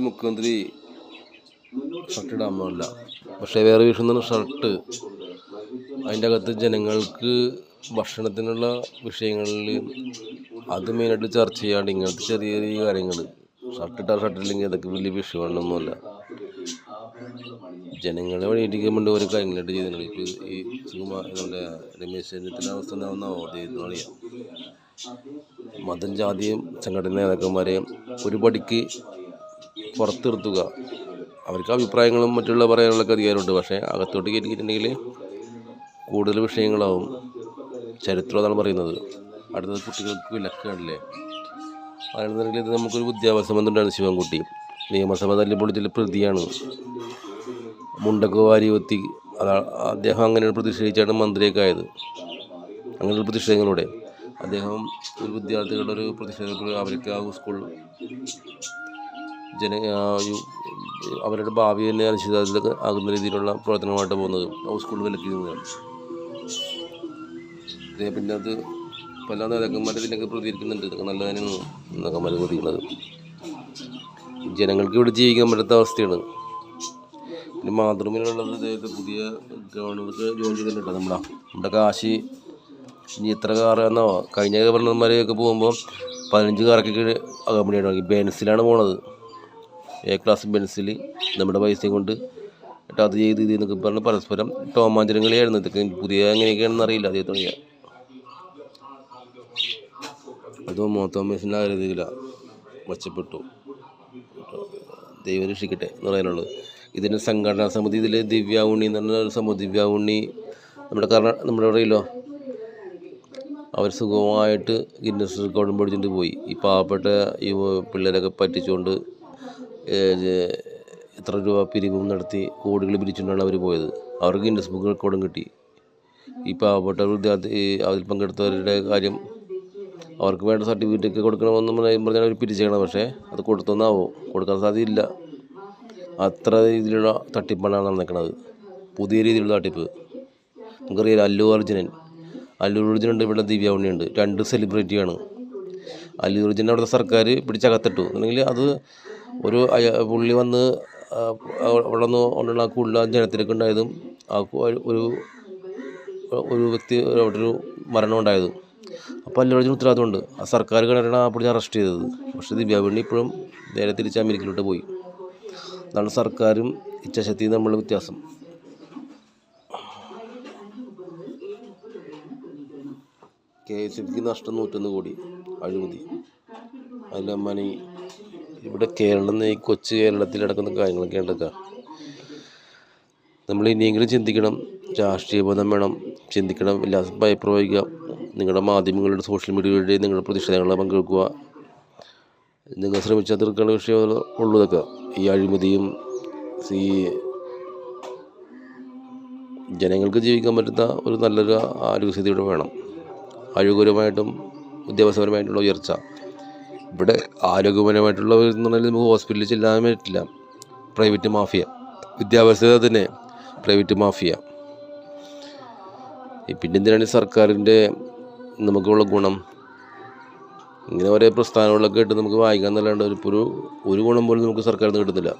മുഖ്യമന്ത്രി ഷർട്ട് ഇടാൻ പാടില്ല. പക്ഷേ വേറെ വിഷയം ഷർട്ട് അതിൻ്റെ അകത്ത് ജനങ്ങൾക്ക് ഭക്ഷണത്തിനുള്ള വിഷയങ്ങളിൽ അത് മെയിനായിട്ട് ചർച്ച ചെയ്യാണ്ട് ഇങ്ങനത്തെ ചെറിയ ചെറിയ കാര്യങ്ങൾ ഷർട്ടിട്ടാൽ ഷർട്ടില്ലെങ്കിൽ അതൊക്കെ വലിയ വിഷയമാണൊന്നുമല്ല. ജനങ്ങളെ വഴിയിട്ടിരിക്കാൻ വേണ്ടി ഓരോ കാര്യങ്ങളായിട്ട് ചെയ്യുന്നുണ്ട്. ഇപ്പോൾ ഈ നമ്മുടെ രമേശ് ചെന്നിത്തല അവസ്ഥ എന്താണെന്നാവോ ദൈവത്തിന് അറിയാം. മതം ജാതിയും സംഘടന നേതാക്കന്മാരെയും ഒരു പടിക്ക് പുറത്ത് നിർത്തുക. അവർക്ക് അഭിപ്രായങ്ങളും മറ്റുള്ള പറയാനുള്ള അധികാരമുണ്ട്. പക്ഷേ അകത്തോട്ട് കയറ്റിയിട്ടുണ്ടെങ്കിൽ കൂടുതൽ വിഷയങ്ങളാവും. ചരിത്രം അതാണ് പറയുന്നത്. അടുത്തത് കുട്ടികൾക്ക് വിലക്കാണില്ലേ. അതാണെന്നുണ്ടെങ്കിൽ ഇത് നമുക്കൊരു വിദ്യാഭ്യാസ ബന്ധമുണ്ടായിരുന്നു. ശിവൻകുട്ടി നിയമസഭ തല്ലിപ്പൊളിച്ചിൽ പ്രതിയാണ്. മുണ്ടൊക്കെ വാരി ഒത്തി അദ്ദേഹം അങ്ങനെ പ്രതിഷേധിച്ചാണ് മന്ത്രിയൊക്കെ ആയത്. അങ്ങനെയുള്ള പ്രതിഷേധങ്ങളോടെ അദ്ദേഹം ഒരു വിദ്യാർത്ഥികളുടെ ഒരു പ്രതിഷേധത്തിൽ അവർക്ക് ആ സ്കൂൾ അവരുടെ ഭാവി തന്നെ അനിശ്ചിതത്വത്തിൽ ആകുന്ന രീതിയിലുള്ള പ്രവർത്തനമായിട്ട് പോകുന്നത് ആ സ്കൂളിൽ വിലക്കുന്നതാണ്. പിന്നെ അത് പല നേതാക്കന്മാർ ഇതിലൊക്കെ പ്രതികരിക്കുന്നുണ്ട്. ഇതൊക്കെ നല്ലതാണ് നേതാക്കന്മാർ പ്രതിക്കുന്നത്. ജനങ്ങൾക്ക് ഇവിടെ ജീവിക്കാൻ പറ്റാത്ത അവസ്ഥയാണ്. പിന്നെ മാതൃഭൂമിയിലുള്ളത് ഇദ്ദേഹത്തെ പുതിയ ഗവർണർക്ക് ജോലി ചെയ്തിട്ടുണ്ട്. നമ്മുടെ കാശി ഇനി എത്ര കാറാന്നോ കഴിഞ്ഞ ഗവർണർമാരെയൊക്കെ പോകുമ്പോൾ 15 കാറൊക്കെ അകമ്പനിയായിട്ട് വാങ്ങി. ബെൻസിലാണ് പോണത്. എ ക്ലാസ് ബെൻസിൽ നമ്മുടെ പൈസയും കൊണ്ട് എന്നിട്ട് അത് ചെയ്ത് എന്നൊക്കെ പറഞ്ഞ് പരസ്പരം ടോമാഞ്ചരങ്ങളെയായിരുന്നു. ഇതൊക്കെ പുതിയ എങ്ങനെയൊക്കെയാണെന്ന് അറിയില്ല. അതേ തുടങ്ങിയ അതോ മോത്തോമേസിൻ്റെ ആരോഗ്യത്തില മെച്ചപ്പെട്ടു. ദൈവം രക്ഷിക്കട്ടെ എന്ന് പറയാനുള്ളത്. ഇതിൻ്റെ സംഘടനാ സമിതി ഇതിൽ ദിവ്യ ഉണ്ണി എന്ന് പറഞ്ഞ ഒരു സംഭവം. ദിവ്യ ഉണ്ണി നമ്മുടെ അറിയില്ലോ, അവർ സുഖമായിട്ട് ഗിന്നസ് റെക്കോർഡും പഠിച്ചിട്ട് പോയി. ഈ പാവപ്പെട്ട ഈ പിള്ളേരൊക്കെ പറ്റിച്ചുകൊണ്ട് എത്ര രൂപ പിരിവും നടത്തി കോടികൾ പിരിച്ചുകൊണ്ടാണ് അവർ പോയത്. അവർക്ക് ഗിന്നസ് ബുക്ക് റെക്കോർഡും കിട്ടി. ഈ പാവപ്പെട്ട വിദ്യാർത്ഥി അതിൽ പങ്കെടുത്തവരുടെ കാര്യം അവർക്ക് വേണ്ട സർട്ടിഫിക്കറ്റൊക്കെ കൊടുക്കണമെന്ന് പറഞ്ഞാൽ അവർ പിരിച്ചേക്കണം. പക്ഷേ അത് കൊടുത്തൊന്നാവോ കൊടുക്കാൻ സാധ്യതയില്ല. അത്ര രീതിയിലുള്ള തട്ടിപ്പാണ് നടന്നിരിക്കുന്നത്. പുതിയ രീതിയിലുള്ള തട്ടിപ്പ് നമുക്കറിയാം. അല്ലു അർജുനുണ്ട്, ഇവിടെ ദിവ്യ ഉണ്ണിയുണ്ട്. 2 സെലിബ്രിറ്റിയാണ്. അല്ലു അർജുൻ അവിടുത്തെ സർക്കാർ പിടിച്ചകത്തിട്ടു എന്നുണ്ടെങ്കിൽ അത് ഒരു പുള്ളി വന്ന് അവിടെ നിന്ന് കൊണ്ടുള്ള കൂടുതൽ ജനത്തിലേക്ക് ഉണ്ടായതും ഒരു വ്യക്തി അവിടെ ഒരു മരണം ഉണ്ടായതും. അപ്പോൾ അല്ലു അർജുൻ ഉത്തരവാദിത്തമുണ്ട്. ആ സർക്കാർ കണ്ടിട്ടാണ് ആ പുള്ളി അറസ്റ്റ് ചെയ്തത്. പക്ഷേ ദിവ്യ ഉണ്ണി ഇപ്പോഴും നേരെ തിരിച്ച് അമേരിക്കയിലോട്ട് പോയി. അതാണ് സർക്കാരും ഇച്ഛാശക്തിയും തമ്മിലുള്ള വ്യത്യാസം. KSFക്ക് നഷ്ടം 101 കോടി അഴിമതി. അതിൻ്റെ മണി ഇവിടെ കേരളം ഈ കൊച്ചു കേരളത്തിൽ നടക്കുന്ന കാര്യങ്ങളൊക്കെ ഉണ്ടൊക്കെ. നമ്മൾ ഇനിയെങ്കിലും ചിന്തിക്കണം. രാഷ്ട്രീയ ബോധം വേണം. ചിന്തിക്കണം. എല്ലാവർക്കും ഭയപ്രവഹിക്കുക. നിങ്ങളുടെ മാധ്യമങ്ങളുടെ സോഷ്യൽ മീഡിയകളുടെ നിങ്ങളുടെ പ്രതിഷേധങ്ങളെ പങ്കെടുക്കുക. നിങ്ങൾ ശ്രമിച്ചാൽ തീർക്കാനുള്ള വിഷയം ഉള്ളതൊക്കെ ഈ അഴിമതിയും ഈ ജനങ്ങൾക്ക് ജീവിക്കാൻ പറ്റുന്ന ഒരു നല്ലൊരു ആരോഗ്യസ്ഥിതിയുടെ വേണം. ആരോഗ്യപരമായിട്ടും വിദ്യാഭ്യാസപരമായിട്ടുള്ള ഉയർച്ച. ഇവിടെ ആരോഗ്യപരമായിട്ടുള്ള എന്ന് പറഞ്ഞാൽ നമുക്ക് ഹോസ്പിറ്റലിൽ ചെല്ലാൻ പറ്റില്ല. Private mafia. വിദ്യാഭ്യാസ തന്നെ പ്രൈവറ്റ് മാഫിയ. പിന്നെ എന്തിനാണ് സർക്കാരിൻ്റെ നമുക്കുള്ള ഗുണം? ഇങ്ങനെ ഒരേ പ്രസ്ഥാനങ്ങളൊക്കെ ഇട്ട് നമുക്ക് വായിക്കാൻ എന്നല്ലാണ്ട് ഒരു ഗുണം പോലും നമുക്ക് സർക്കാരിൽ നിന്ന് കിട്ടുന്നില്ല.